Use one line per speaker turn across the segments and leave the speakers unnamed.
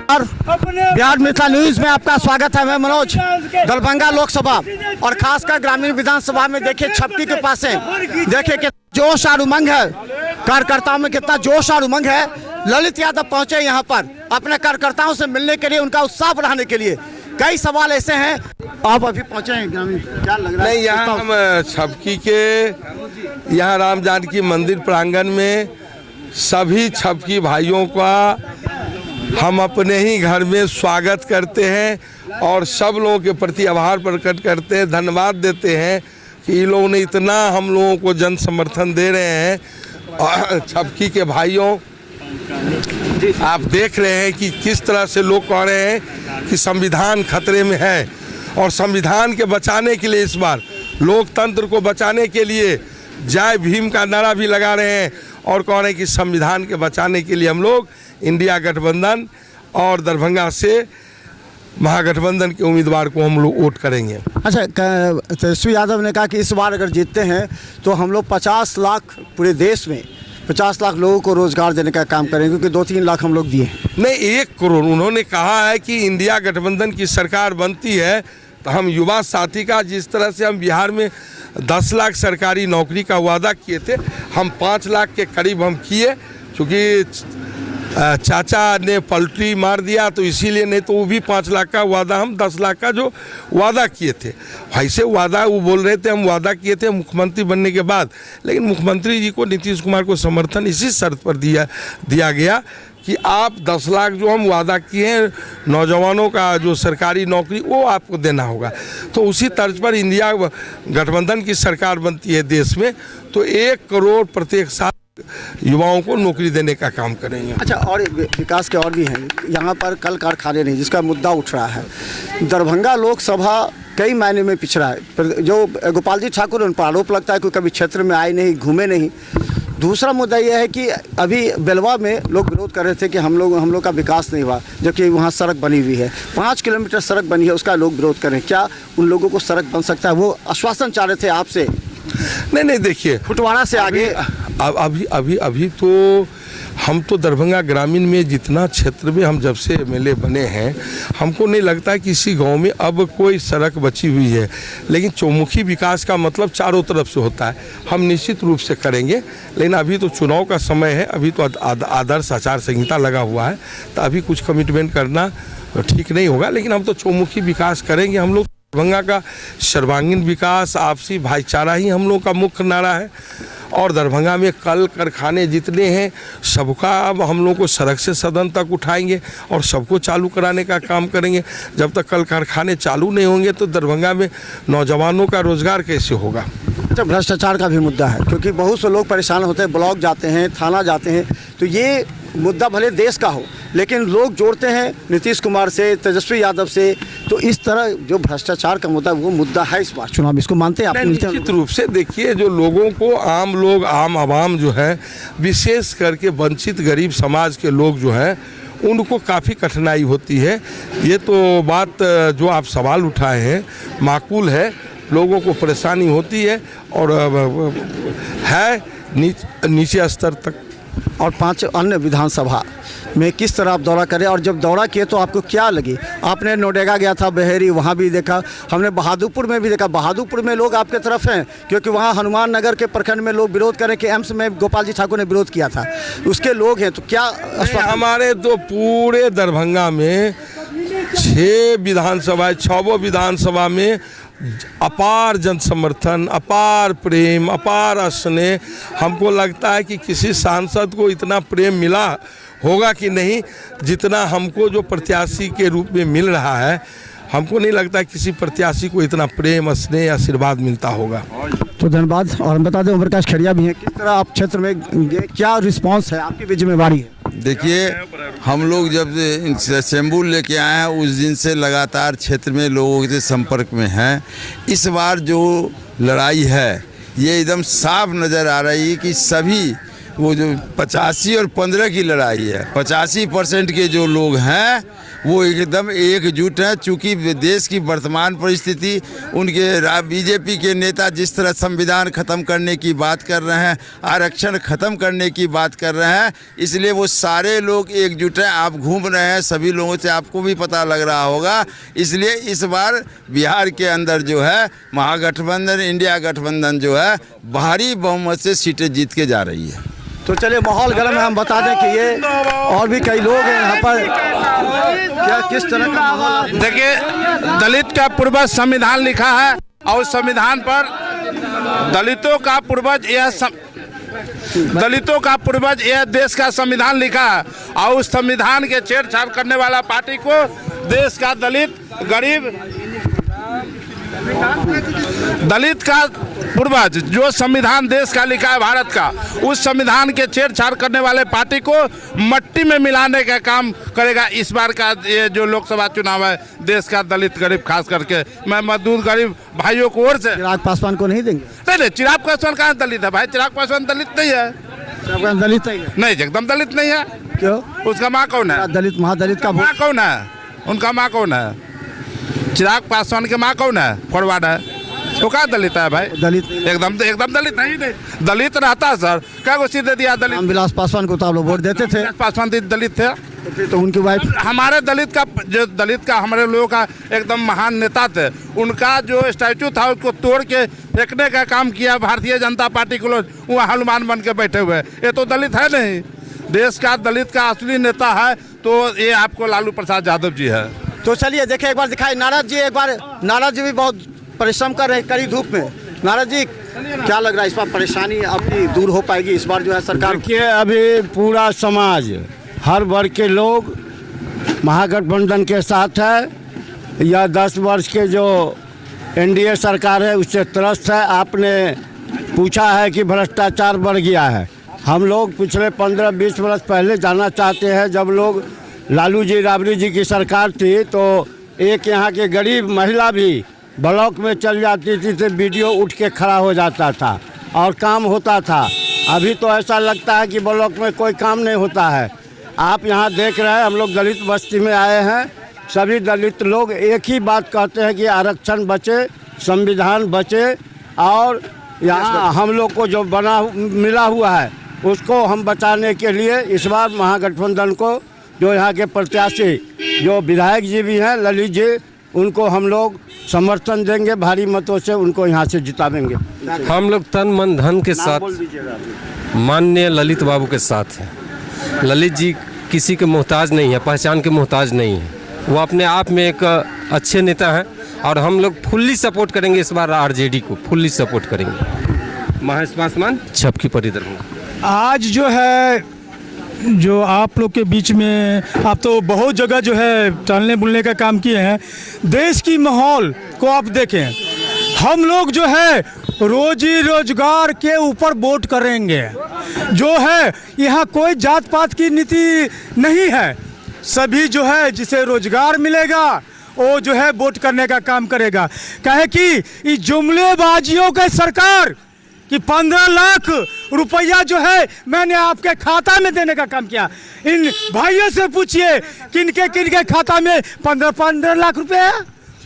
Bihar Mithila news में आपका स्वागत है। मैं मनोज। दरभंगा लोकसभा और खासकर ग्रामीण विधानसभा में देखिए छपकी के पास है, देखिए कितना जोश और उमंग है, कार्यकर्ताओं में कितना जोश और उमंग है। ललित यादव पहुंचे यहाँ पर अपने कार्यकर्ताओं से मिलने के लिए, उनका उत्साह बढ़ाने के लिए। कई सवाल ऐसे हैं। आप अभी पहुंचे हैं ग्रामीण, क्या लग रहा है?
नहीं, यहाँ हम छपकी के यहाँ राम जानकी मंदिर प्रांगण में सभी छपकी भाइयों का हम अपने ही घर में स्वागत करते हैं और सब लोगों के प्रति आभार प्रकट करते हैं, धन्यवाद देते हैं कि इन लोगों ने इतना हम लोगों को जन समर्थन दे रहे हैं। और छपकी के भाइयों, आप देख रहे हैं कि किस तरह से लोग कह रहे हैं कि संविधान खतरे में है और संविधान के बचाने के लिए, इस बार लोकतंत्र को बचाने के लिए जय भीम का नारा भी लगा रहे हैं और कह रहे हैं कि संविधान के बचाने के लिए हम लोग इंडिया गठबंधन और दरभंगा से महागठबंधन के उम्मीदवार को हम लोग वोट करेंगे।
अच्छा, तेजस्वी यादव ने कहा कि इस बार अगर जीतते हैं तो हम लोग 50 लाख पूरे देश में 50 लाख लोगों को रोजगार देने का काम करेंगे, क्योंकि 2-3 लाख हम लोग दिए।
नहीं, 1 करोड़ उन्होंने कहा है कि इंडिया गठबंधन की सरकार बनती है तो हम युवा साथी का, जिस तरह से हम बिहार में 10 लाख सरकारी नौकरी का वादा किए थे, हम 5 लाख के करीब हम किए। चूँकि चाचा ने पलटी मार दिया तो इसीलिए, नहीं तो वो भी 5 लाख का वादा, हम 10 लाख का जो वादा किए थे वैसे वादा वो बोल रहे थे हम वादा किए थे मुख्यमंत्री बनने के बाद। लेकिन मुख्यमंत्री जी को, नीतीश कुमार को समर्थन इसी शर्त पर दिया गया कि आप 10 लाख जो हम वादा किए हैं नौजवानों का जो सरकारी नौकरी, वो आपको देना होगा। तो उसी तर्ज पर इंडिया गठबंधन की सरकार बनती है देश में तो 1 करोड़ प्रत्येक साल युवाओं को नौकरी देने का काम करेंगे।
अच्छा, और विकास के और भी हैं यहाँ पर। कल कारखाने नहीं, जिसका मुद्दा उठ रहा है। दरभंगा लोकसभा कई मायने में पिछड़ा है। जो गोपाल जी ठाकुर, उन पर आरोप लगता है कि कभी क्षेत्र में आए नहीं, घूमे नहीं। दूसरा मुद्दा यह है कि अभी बेलवा में लोग विरोध कर रहे थे कि हम लोग का विकास नहीं हुआ, जबकि वहाँ सड़क बनी हुई है, 5 किलोमीटर सड़क बनी है, उसका लोग विरोध कर रहे हैं। क्या उन लोगों को सड़क बन सकता है? वो आश्वासन चाह रहे थे आपसे।
नहीं, देखिए,
फुटवाड़ा से आगे
अभी तो हम तो दरभंगा ग्रामीण में जितना क्षेत्र में हम जब से एमएलए बने हैं, हमको नहीं लगता है किसी गांव में अब कोई सड़क बची हुई है। लेकिन चौमुखी विकास का मतलब चारों तरफ से होता है, हम निश्चित रूप से करेंगे। लेकिन अभी तो चुनाव का समय है, अभी तो आदर्श आचार संहिता लगा हुआ है, तो अभी कुछ कमिटमेंट करना ठीक नहीं होगा। लेकिन हम तो चौमुखी विकास करेंगे। हम लोग दरभंगा का सर्वांगीण विकास, आपसी भाईचारा ही हम लोग का मुख्य नारा है। और दरभंगा में कल कारखाने जितने हैं सबका अब हम लोग को सड़क से सदन तक उठाएंगे और सबको चालू कराने का काम करेंगे। जब तक कल कारखाने चालू नहीं होंगे तो दरभंगा में नौजवानों का रोजगार कैसे होगा?
अच्छा, भ्रष्टाचार का भी मुद्दा है, क्योंकि बहुत से लोग परेशान होते हैं, ब्लॉक जाते हैं, थाना जाते हैं। तो ये मुद्दा भले देश का हो, लेकिन लोग जोड़ते हैं नीतीश कुमार से, तेजस्वी यादव से। तो इस तरह जो भ्रष्टाचार का मुद्दा, वो मुद्दा है इस बार चुनाव में। इसको मानते हैं आप?
निश्चित रूप से देखिए, जो लोगों को आम आवाम जो है, विशेष करके वंचित गरीब समाज के लोग जो हैं, उनको काफ़ी कठिनाई होती है। ये तो बात जो आप सवाल उठाए हैं माकूल है, लोगों को परेशानी होती है और है नीचे स्तर तक।
और 5 अन्य विधानसभा में किस तरह आप दौरा करें, और जब दौरा किए तो आपको क्या लगी? आपने नोडेगा गया था, बहेरी, वहाँ भी देखा, हमने बहादुरपुर में भी देखा। बहादुरपुर में लोग आपके तरफ हैं, क्योंकि वहाँ हनुमान नगर के प्रखंड में लोग विरोध करें कि एम्स में गोपाल जी ठाकुर ने विरोध किया था, उसके लोग हैं। तो क्या
हमारे तो पूरे दरभंगा में 6 विधानसभा में अपार जन समर्थन, अपार प्रेम, अपार स्नेह। हमको लगता है कि किसी सांसद को इतना प्रेम मिला होगा कि नहीं, जितना हमको जो प्रत्याशी के रूप में मिल रहा है। हमको नहीं लगता किसी प्रत्याशी को इतना प्रेम, स्नेह, आशीर्वाद मिलता होगा।
तो धन्यवाद। और हम बता दें, ओम प्रकाश खड़िया भी हैं। किस तरह आप क्षेत्र में क्या रिस्पांस है, आपकी भी जिम्मेवारी है?
देखिए, हम लोग जब शंभू लेके आए हैं उस दिन से लगातार क्षेत्र में लोगों के संपर्क में हैं। इस बार जो लड़ाई है ये एकदम साफ नज़र आ रही है कि सभी वो जो 85 और 15 की लड़ाई है, 85% के जो लोग हैं वो एकदम एकजुट हैं। चूँकि देश की वर्तमान परिस्थिति, उनके बीजेपी के नेता जिस तरह संविधान ख़त्म करने की बात कर रहे हैं, आरक्षण ख़त्म करने की बात कर रहे हैं, इसलिए वो सारे लोग एकजुट हैं। आप घूम रहे हैं सभी लोगों से, आपको भी पता लग रहा होगा। इसलिए इस बार बिहार के अंदर जो है महागठबंधन, इंडिया गठबंधन जो है भारी बहुमत से सीटें जीत के जा रही है।
तो चलिए, माहौल गर्म है। हम बता दें कि ये और भी कई लोग हैं यहाँ पर। क्या किस तरह का माहौल?
देखिए, दलित का पूर्वज संविधान लिखा है और संविधान पर दलितों का पूर्वज यह देश का संविधान लिखा है और उस संविधान के छेड़छाड़ करने वाला पार्टी को देश का दलित का पूर्वज जो संविधान देश का लिखा है भारत का, उस संविधान के छेड़छाड़ करने वाले पार्टी को मट्टी में मिलाने का काम करेगा। इस बार का ये जो लोकसभा चुनाव है, देश का दलित गरीब खास करके, मैं मजदूर गरीब भाइयों को ओर से
चिराग पासवान को नहीं देंगे?
नहीं, चिराग पासवान कहाँ दलित है भाई? चिराग पासवान दलित नहीं है।
दलित नहीं है?
नहीं, एकदम दलित नहीं है।
क्यों?
उसका माँ कौन है?
दलित, महादलित का
माँ कौन है? उनका माँ कौन है? चिराग पासवान के माँ कौन है? फॉरवर्ड है। वो कहाँ दलित है भाई? दलित एकदम दलित नहीं। दलित रहता है सर, क्या को सीधे दिया दलित?
रामविलास पासवान को तो आप लोग वोट देते थे।
पासवान दलित थे
तो उनकी वाइफ
हमारे दलित का हमारे लोगों का एकदम महान नेता थे। उनका जो स्टैचू था उसको तोड़ के फेंकने का काम किया भारतीय जनता पार्टी के लोग, वो हनुमान बन के बैठे हुए। ये तो दलित है नहीं। देश का दलित का असली नेता है तो ये आपको लालू प्रसाद यादव जी है।
तो चलिए देखिए, एक बार दिखाई नारद जी। एक बार नारद जी भी बहुत परिश्रम कर रहे हैं कड़ी धूप में। नारद जी, क्या लग रहा है इस बार परेशानी अपनी दूर हो पाएगी इस बार जो है सरकार?
देखिए, अभी पूरा समाज, हर वर्ग के लोग महागठबंधन के साथ है। यह 10 वर्ष के जो एनडीए सरकार है उससे त्रस्त है। आपने पूछा है कि भ्रष्टाचार बढ़ गया है। हम लोग पिछले 15-20 वर्ष पहले जाना चाहते हैं, जब लोग लालू जी राबड़ी जी की सरकार थी तो एक यहाँ के गरीब महिला भी ब्लॉक में चल जाती थी तो वीडियो उठ के खड़ा हो जाता था और काम होता था। अभी तो ऐसा लगता है कि ब्लॉक में कोई काम नहीं होता है। आप यहाँ देख रहे हैं, हम लोग दलित बस्ती में आए हैं। सभी दलित लोग एक ही बात कहते हैं कि आरक्षण बचे, संविधान बचे और यहाँ हम लोग को जो मिला हुआ है उसको हम बचाने के लिए इस बार महागठबंधन को, जो यहाँ के प्रत्याशी जो विधायक जी भी हैं ललित जी, उनको हम लोग समर्थन देंगे, भारी मतों से उनको यहाँ से जितावेंगे।
हम लोग तन मन धन के साथ माननीय ललित बाबू के साथ हैं। ललित जी किसी के मोहताज नहीं है, पहचान के मोहताज नहीं है। वो अपने आप में एक अच्छे नेता हैं और हम लोग फुल्ली सपोर्ट करेंगे इस बार। आरजेडी को फुल्ली सपोर्ट करेंगे। महेश पासवान, छपकी परी दरभंगा।
आज जो है, जो आप लोग के बीच में, आप तो बहुत जगह जो है टहलने बुलने का काम किए हैं। देश की माहौल को आप देखें। हम लोग जो है रोजी रोजगार के ऊपर वोट करेंगे। जो है यहाँ कोई जात पात की नीति नहीं है। सभी जो है जिसे रोजगार मिलेगा वो जो है वोट करने का काम करेगा। कहे कि ये जुमलेबाजियों की सरकार कि 15 लाख रुपया जो है मैंने आपके खाता में देने का काम किया। इन भाइयों से पूछिए किनके खाता में 15 लाख रुपए है?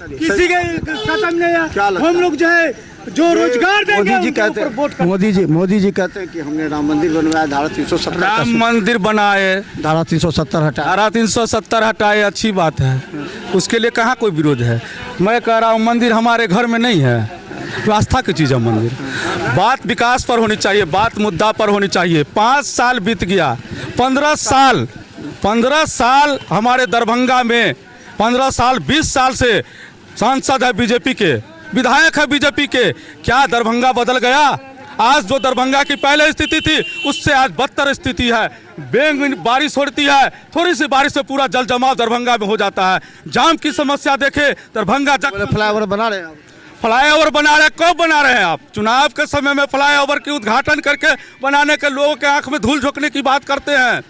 किसी के खाता में नहीं है। हम लोग जो है जो रोजगार देंगे मोदी जी कहते हैं कि हमने राम मंदिर बनवाया, धारा 370
राम मंदिर बनाए,
धारा 370 हटाया।
धारा 370 हटाए, अच्छी बात है। उसके लिए कहाँ कोई विरोध है। मैं कह रहा हूँ मंदिर हमारे घर में नहीं है, आस्था की चीज़ है मंदिर। बात विकास पर होनी चाहिए, बात मुद्दा पर होनी चाहिए। 5 साल बीत गया, 15 साल हमारे दरभंगा में, 15 साल 20 साल से सांसद है बीजेपी के, विधायक है बीजेपी के। क्या दरभंगा बदल गया? आज जो दरभंगा की पहले स्थिति थी उससे आज बदतर स्थिति है। बेंग बारिश होती है, थोड़ी सी बारिश से पूरा जल जमाव दरभंगा में हो जाता है। जाम की समस्या देखे दरभंगा।
फ्लाईओवर बना रहे हैं,
फ्लाईओवर बना रहे, कब बना रहे हैं आप? चुनाव के समय में फ्लाईओवर की उद्घाटन करके बनाने के लोगों के आंख में धूल झोंकने की बात करते हैं।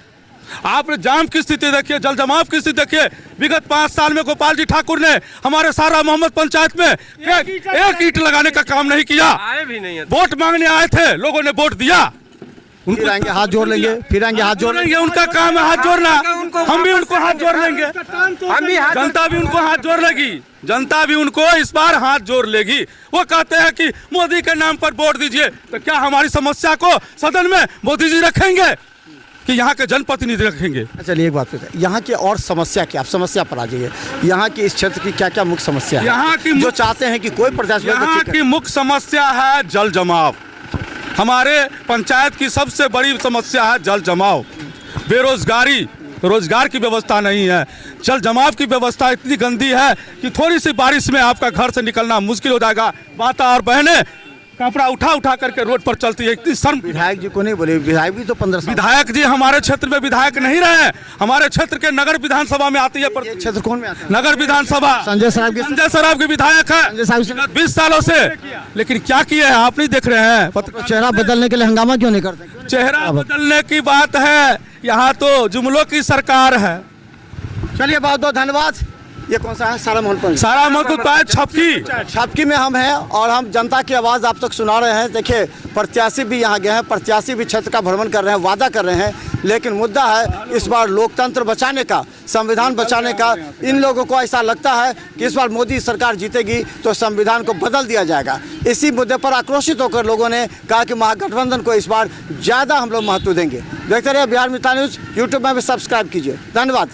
आपने जाम की स्थिति देखिए, जल जमाव की स्थिति देखिए। विगत 5 साल में गोपाल जी ठाकुर ने हमारे सारा मोहम्मद पंचायत में एक ईंट लगाने का काम नहीं किया।
आए भी नहीं है।
वोट मांगने आए थे, लोगों ने वोट दिया।
फिर आएंगे हाथ जोड़ लेंगे, फिर आएंगे हाथ जोड़
जोड़ेंगे, उनका काम है हाथ जोड़ना। हम भी उनको हाथ जोड़ लेंगे, जनता भी उनको हाथ जोड़ लेगी, जनता भी उनको इस बार हाथ जोड़ लेगी। वो कहते हैं कि मोदी के नाम पर वोट दीजिए, तो क्या हमारी समस्या को सदन में मोदी जी रखेंगे कि यहाँ के जनप्रतिनिधि रखेंगे?
चलिए एक बात पूछते हैं, यहाँ की और समस्या क्या, आप समस्या पर आ जाइए। यहाँ की इस क्षेत्र की क्या क्या मुख्य समस्या है
यहाँ की
जो चाहते हैं कि कोई प्रत्याशी
यहाँ की मुख्य समस्या है जल जमाव। हमारे पंचायत की सबसे बड़ी समस्या है जल जमाव, बेरोजगारी, रोजगार की व्यवस्था नहीं है, जल जमाव की व्यवस्था इतनी गंदी है कि थोड़ी सी बारिश में आपका घर से निकलना मुश्किल हो जाएगा। माता और बहनें कपड़ा उठा उठा करके रोड पर चलती है, इतनी शर्म।
विधायक जी को नहीं बोले, विधायक भी तो 15 साल।
विधायक जी हमारे क्षेत्र में विधायक नहीं रहे, हमारे क्षेत्र के नगर विधानसभा में आती है।
ये क्षेत्र कौन में आता है?
नगर विधानसभा
संजय सराफ
के विधायक है
संजय साहब से
20 सालों से, लेकिन क्या किए हैं आप नहीं देख रहे हैं।
चेहरा बदलने के लिए हंगामा क्यों नहीं करते?
चेहरा बदलने की बात है, यहाँ तो जुमलों की सरकार है।
चलिए बहुत बहुत धन्यवाद। ये कौन सा है? सारा मोहनपुर।
सारा मोहनपुर
छपकी में हम हैं और हम जनता की आवाज़ आप तक सुना रहे हैं। देखिए प्रत्याशी भी यहाँ गए हैं, प्रत्याशी भी क्षेत्र का भ्रमण कर रहे हैं, वादा कर रहे हैं, लेकिन मुद्दा है इस बार लोकतंत्र बचाने का, संविधान बचाने का। इन लोगों को ऐसा लगता है कि इस बार मोदी सरकार जीतेगी तो संविधान को बदल दिया जाएगा। इसी मुद्दे पर आक्रोशित होकर लोगों ने कहा कि महागठबंधन को इस बार ज़्यादा हम लोग महत्व देंगे। देखते रहिए बिहार मित्र न्यूज़, यूट्यूब में भी सब्सक्राइब कीजिए। धन्यवाद।